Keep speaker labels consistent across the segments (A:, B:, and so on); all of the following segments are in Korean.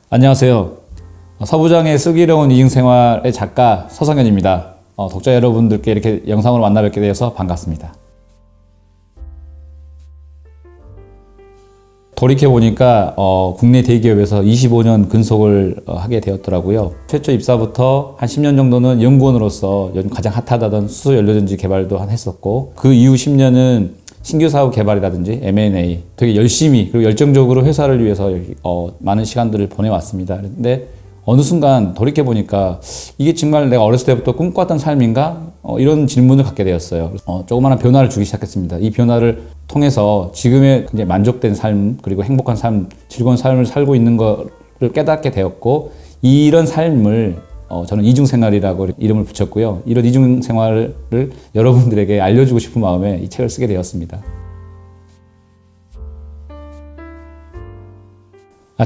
A: 안녕하세요. 서부장의 슬기로운 이중생활의 작가 서성현입니다. 독자 여러분들께 이렇게 영상으로 만나 뵙게 되어서 반갑습니다. 돌이켜보니까 국내 대기업에서 25년 근속을 하게 되었더라고요. 최초 입사부터 한 10년 정도는 연구원으로서 요즘 가장 핫하다던 수소연료전지 개발도 했었고, 그 이후 10년은 신규 사업 개발이라든지 M&A 되게 열심히 그리고 열정적으로 회사를 위해서 많은 시간들을 보내왔습니다. 근데 어느 순간 돌이켜보니까 이게 정말 내가 어렸을 때부터 꿈꿔왔던 삶인가? 이런 질문을 갖게 되었어요. 조그마한 변화를 주기 시작했습니다. 이 변화를 통해서 지금의 굉장히 만족된 삶, 그리고 행복한 삶, 즐거운 삶을 살고 있는 것을 깨닫게 되었고, 이런 삶을 저는 이중생활이라고 이름을 붙였고요. 이런 이중생활을 여러분들에게 알려주고 싶은 마음에 이 책을 쓰게 되었습니다.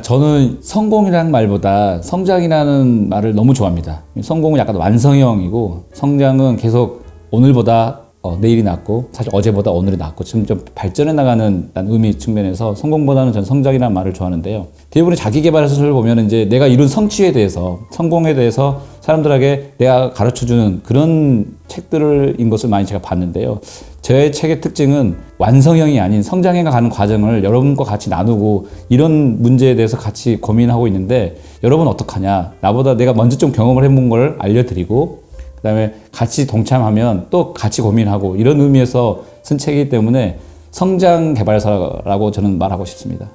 A: 저는 성공이라는 말보다 성장이라는 말을 너무 좋아합니다. 성공은 약간 완성형이고, 성장은 계속 오늘보다 내일이 낫고, 사실 어제보다 오늘이 낫고, 지금 좀 발전해 나가는 의미 측면에서 성공보다는 저는 성장이라는 말을 좋아하는데요. 대부분의 자기계발서를 보면 이제 내가 이룬 성취에 대해서, 성공에 대해서 사람들에게 내가 가르쳐주는 그런 책들인 것을 많이 제가 봤는데요. 제 책의 특징은 완성형이 아닌 성장해 가는 과정을 여러분과 같이 나누고, 이런 문제에 대해서 같이 고민하고 있는데, 여러분 어떡하냐? 나보다 내가 먼저 좀 경험을 해본 걸 알려드리고, 그 다음에 같이 동참하면 또 같이 고민하고, 이런 의미에서 쓴 책이기 때문에 성장 개발사라고 저는 말하고 싶습니다.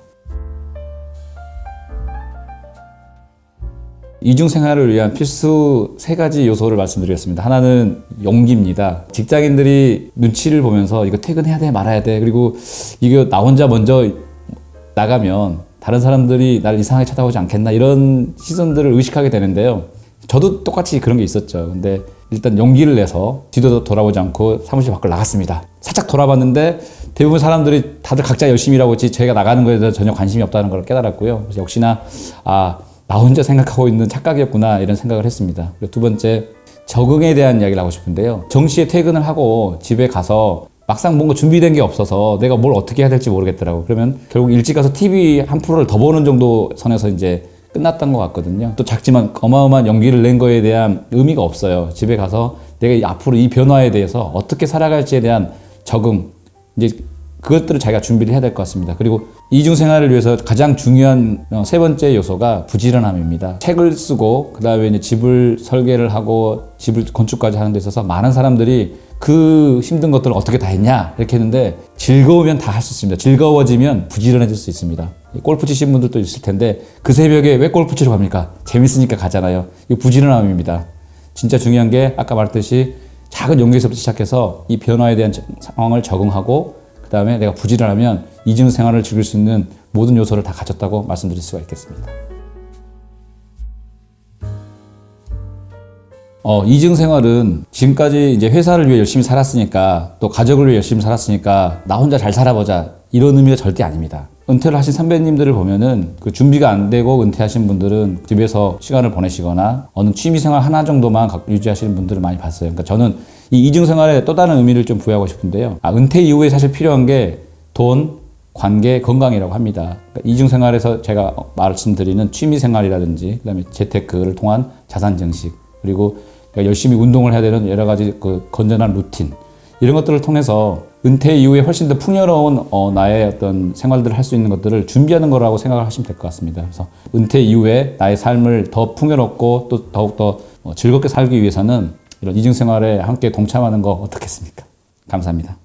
A: 이중생활을 위한 필수 3가지 요소를 말씀드리겠습니다. 하나는 용기입니다. 직장인들이 눈치를 보면서 이거 퇴근해야 돼, 말아야 돼. 그리고 이거 나 혼자 먼저 나가면 다른 사람들이 날 이상하게 쳐다보지 않겠나, 이런 시선들을 의식하게 되는데요. 저도 똑같이 그런 게 있었죠. 근데 일단 용기를 내서 뒤도 돌아보지 않고 사무실 밖으로 나갔습니다. 살짝 돌아봤는데 대부분 사람들이 다들 각자 열심히 일하고 있지, 저희가 나가는 거에 대해서 전혀 관심이 없다는 걸 깨달았고요. 그래서 역시나 나 혼자 생각하고 있는 착각이었구나, 이런 생각을 했습니다. 그리고 두 번째, 적응에 대한 이야기를 하고 싶은데요. 정시에 퇴근을 하고 집에 가서 막상 뭔가 준비된 게 없어서 내가 뭘 어떻게 해야 될지 모르겠더라고요. 그러면 결국 일찍 가서 TV 한 프로를 더 보는 정도 선에서 이제 끝났던 것 같거든요. 또 작지만 어마어마한 용기를 낸 거에 대한 의미가 없어요. 집에 가서 내가 앞으로 이 변화에 대해서 어떻게 살아갈지에 대한 적응, 이제 그것들을 자기가 준비를 해야 될 것 같습니다. 그리고 이중생활을 위해서 가장 중요한 3번째 요소가 부지런함입니다. 책을 쓰고, 그 다음에 이제 집을 설계를 하고, 집을 건축까지 하는 데 있어서 많은 사람들이 그 힘든 것들을 어떻게 다 했냐, 이렇게 했는데, 즐거우면 다 할 수 있습니다. 즐거워지면 부지런해질 수 있습니다. 골프 치신 분들도 있을 텐데, 그 새벽에 왜 골프 치러 갑니까? 재밌으니까 가잖아요. 이거 부지런함입니다. 진짜 중요한 게 아까 말했듯이 작은 용기에서부터 시작해서 이 변화에 대한 상황을 적응하고, 그 다음에 내가 부지런하면 이중생활을 즐길 수 있는 모든 요소를 다 가졌다고 말씀드릴 수가 있겠습니다. 이중생활은 지금까지 이제 회사를 위해 열심히 살았으니까, 또 가족을 위해 열심히 살았으니까 나 혼자 잘 살아보자, 이런 의미가 절대 아닙니다. 은퇴를 하신 선배님들을 보면은 그 준비가 안 되고 은퇴하신 분들은 집에서 시간을 보내시거나 어느 취미생활 하나 정도만 유지하시는 분들을 많이 봤어요. 그러니까 저는 이 이중생활에 또 다른 의미를 좀 부여하고 싶은데요. 은퇴 이후에 사실 필요한 게 돈, 관계, 건강이라고 합니다. 그러니까 이중생활에서 제가 말씀드리는 취미생활이라든지, 그다음에 재테크를 통한 자산 증식, 그리고 열심히 운동을 해야 되는 여러 가지 그 건전한 루틴, 이런 것들을 통해서 은퇴 이후에 훨씬 더 풍요로운 나의 어떤 생활들을 할 수 있는 것들을 준비하는 거라고 생각을 하시면 될 것 같습니다. 그래서 은퇴 이후에 나의 삶을 더 풍요롭고 또 더욱더 즐겁게 살기 위해서는 이런 이중생활에 함께 동참하는 거 어떻겠습니까? 감사합니다.